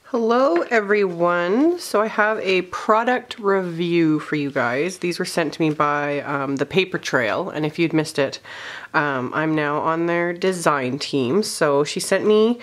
Hello everyone. So I have a product review for you guys. These were sent to me by the Paper Trail, and if you'd missed it, I'm now on their design team. So she sent me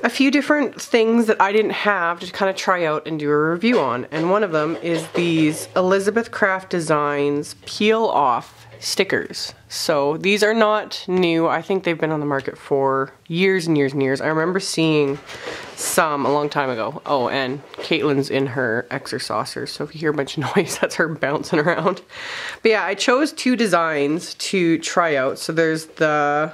a few different things that I didn't have to kind of try out and do a review on, and one of them is these Elizabeth Craft Designs peel off stickers. So these are not new. I think they've been on the market for years and years and years. I remember seeing some a long time ago. Oh, and Caitlin's in her exerciser, so if you hear a bunch of noise, that's her bouncing around. But yeah, I chose two designs to try out. So there's the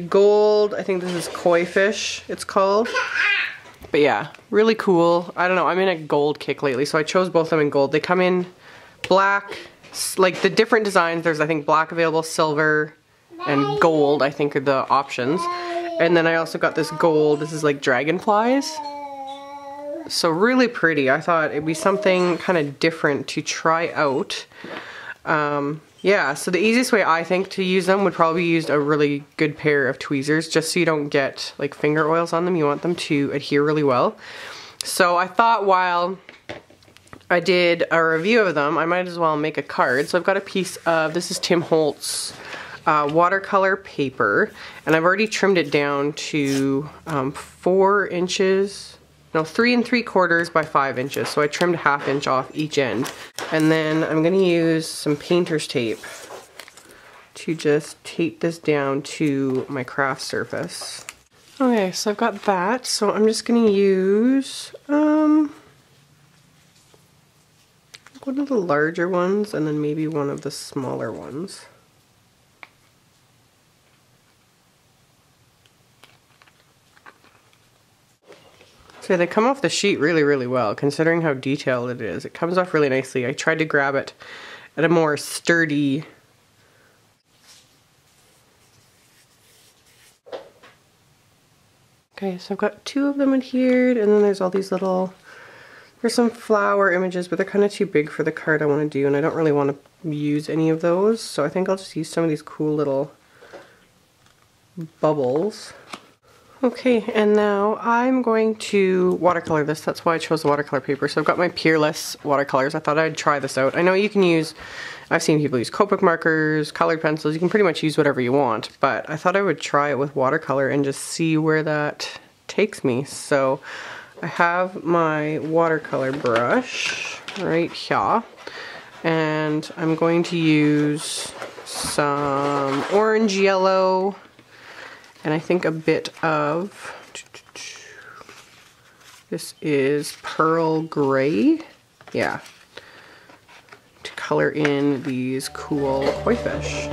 gold, I think this is koi fish it's called. But yeah, really cool. I don't know, I'm in a gold kick lately, so I chose both of them in gold. They come in black, like the different designs, there's I think black available, silver, and gold I think are the options. And then I also got this gold, this is like dragonflies. So really pretty. I thought it'd be something kind of different to try out. Yeah, so the easiest way I think to use them would probably use a really good pair of tweezers, just so you don't get like finger oils on them. You want them to adhere really well. So I thought while I did a review of them, I might as well make a card. So I've got a piece of, this is Tim Holtz watercolor paper, and I've already trimmed it down to 3 3/4 by 5 inches. So I trimmed 1/2 inch off each end. And then I'm gonna use some painter's tape to just tape this down to my craft surface. Okay, so I've got that. So I'm just gonna use one of the larger ones and then maybe one of the smaller ones. So they come off the sheet really, really well, considering how detailed it is. It comes off really nicely. I tried to grab it at a more sturdy... Okay, so I've got 2 of them adhered, and then there's all these little... There's some flower images, but they're kind of too big for the card I want to do, and I don't really want to use any of those, so I think I'll just use some of these cool little bubbles. Okay, and now I'm going to watercolor this. That's why I chose the watercolor paper. So I've got my Peerless watercolors. I thought I'd try this out. I know you can use, I've seen people use Copic markers, colored pencils. You can pretty much use whatever you want, but I thought I would try it with watercolor and just see where that takes me. So I have my watercolor brush right here, and I'm going to use some orange yellow, and I think a bit of, this is pearl gray, yeah, to color in these cool koi fish.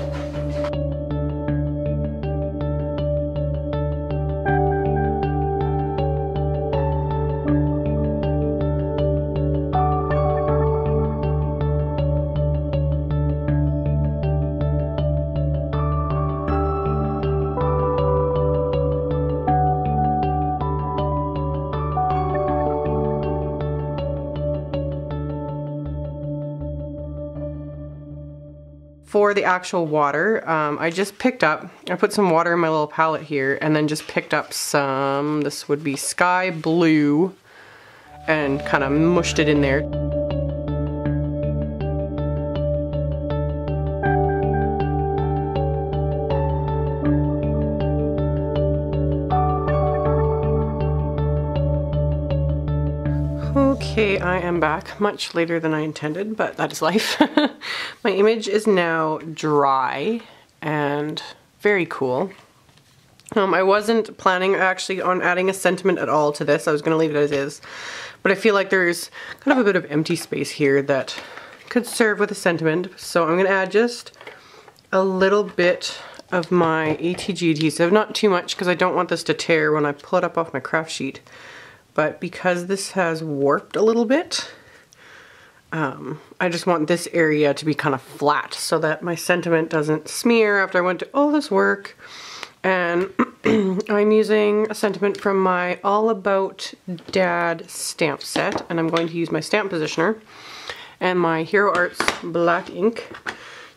For the actual water, I just picked up, I put some water in my little palette here, and then just picked up some, this would be sky blue, and kind of mushed it in there. Okay, I am back much later than I intended, but that is life. My image is now dry and very cool. I wasn't planning actually on adding a sentiment at all to this. I was going to leave it as is, but I feel like there's kind of a bit of empty space here that could serve with a sentiment. So I'm going to add just a little bit of my ATG adhesive, not too much because I don't want this to tear when I pull it up off my craft sheet. But because this has warped a little bit, I just want this area to be kind of flat so that my sentiment doesn't smear after I went to all this work. And I'm using a sentiment from my All About Dad stamp set, and I'm going to use my stamp positioner and my Hero Arts black ink.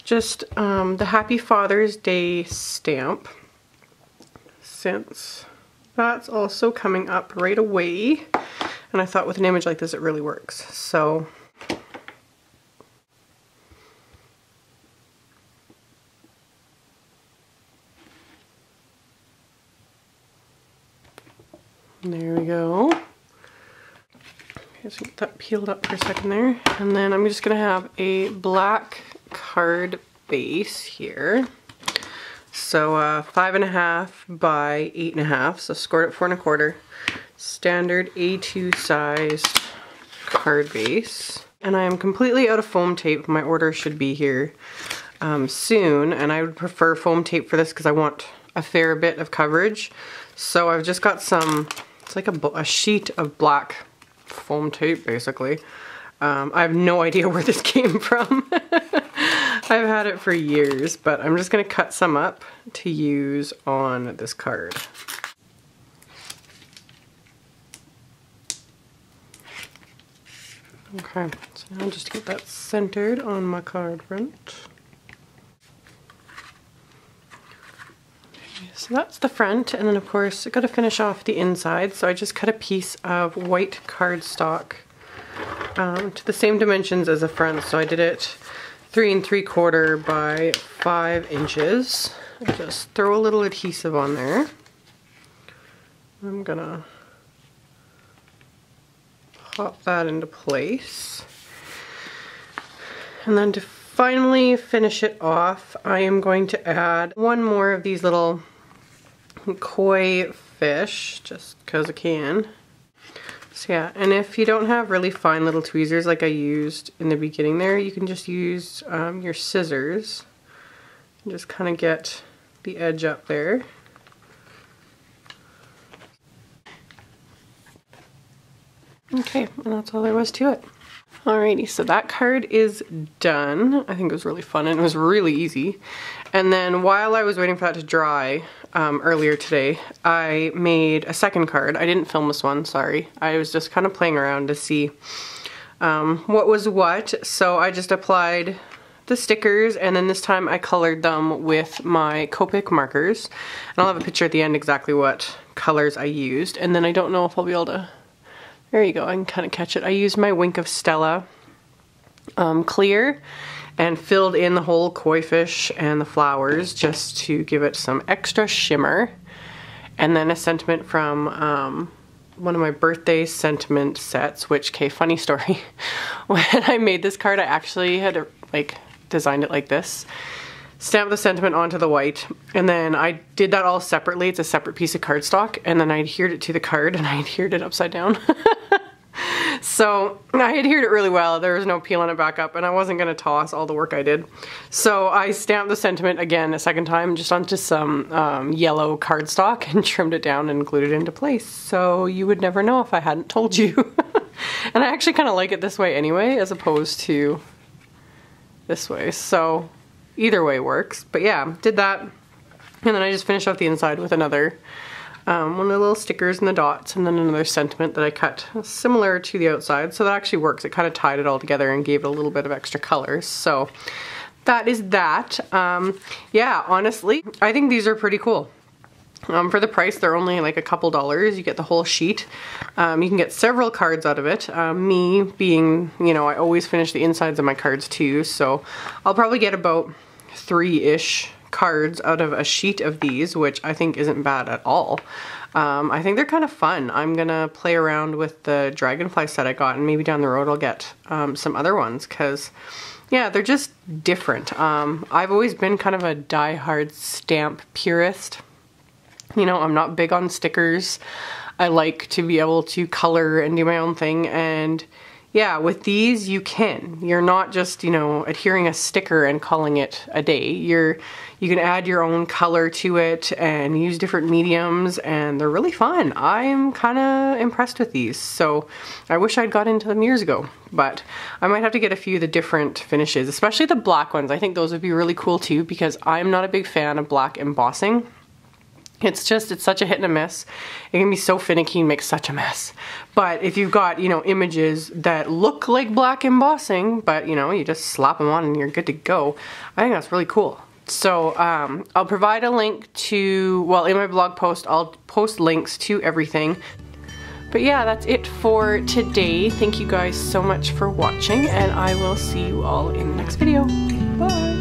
Just the Happy Father's Day stamp, since that's also coming up right away. And I thought with an image like this, it really works. So there we go. Okay, so get that peeled up for a second there. And then I'm just gonna have a black card base here. So 5.5 by 8.5, so scored at 4 1/4. Standard A2 size card base. And I am completely out of foam tape. My order should be here soon, and I would prefer foam tape for this because I want a fair bit of coverage. So I've just got some, it's like a sheet of black foam tape basically. I have no idea where this came from. I've had it for years, but I'm just gonna cut some up to use on this card. Okay, so now just get that centered on my card front. Okay, so that's the front, and then of course I gotta finish off the inside, so I just cut a piece of white cardstock to the same dimensions as the front, so I did it 3 3/4 by 5 inches. I just throw a little adhesive on there. I'm gonna pop that into place. And then to finally finish it off, I am going to add one more of these little koi fish, just because I can. So yeah, and if you don't have really fine little tweezers like I used in the beginning there, you can just use your scissors and just kind of get the edge up there. Okay, and that's all there was to it. Alrighty, so that card is done. I think it was really fun and it was really easy. And then while I was waiting for that to dry earlier today, I made a second card. I didn't film this one, sorry. I was just kind of playing around to see what was what. So I just applied the stickers, and then this time I colored them with my Copic markers. And I'll have a picture at the end exactly what colors I used. And then I don't know if I'll be able to, there you go, I can kind of catch it. I used my Wink of Stella clear and filled in the whole koi fish and the flowers just to give it some extra shimmer. And then a sentiment from one of my birthday sentiment sets, which, okay, funny story. When I made this card, I actually had like designed it like this. Stamped the sentiment onto the white, and then I did that all separately. It's a separate piece of cardstock, and then I adhered it to the card, and I adhered it upside down. So I adhered it really well. There was no peeling it back up, and I wasn't going to toss all the work I did. So I stamped the sentiment again a second time just onto some yellow cardstock and trimmed it down and glued it into place. So you would never know if I hadn't told you. And I actually kind of like it this way anyway, as opposed to this way. So either way works. But yeah, did that. And then I just finished off the inside with another one of the little stickers and the dots, and then another sentiment that I cut similar to the outside. So that actually works. It kind of tied it all together and gave it a little bit of extra colors. So that is that. Yeah, honestly, I think these are pretty cool. For the price, they're only like a couple dollars. You get the whole sheet. You can get several cards out of it. Me being, you know, I always finish the insides of my cards too, so I'll probably get about 3-ish cards out of a sheet of these, which I think isn't bad at all. I think they're kind of fun. I'm gonna play around with the dragonfly set I got, and maybe down the road I'll get some other ones, because yeah, they're just different. I've always been kind of a die-hard stamp purist. You know, I'm not big on stickers. I like to be able to color and do my own thing, and yeah, with these you can. You're not just, you know, adhering a sticker and calling it a day. You can add your own color to it and use different mediums, and they're really fun. I'm kind of impressed with these, so I wish I'd got into them years ago, but I might have to get a few of the different finishes, especially the black ones. I think those would be really cool too, because I'm not a big fan of black embossing. It's such a hit and a miss. It can be so finicky and make such a mess. But if you've got, you know, images that look like black embossing, but, you know, you just slap them on and you're good to go, I think that's really cool. So I'll provide a link to, well, in my blog post, I'll post links to everything. But yeah, that's it for today. Thank you guys so much for watching, and I will see you all in the next video. Bye!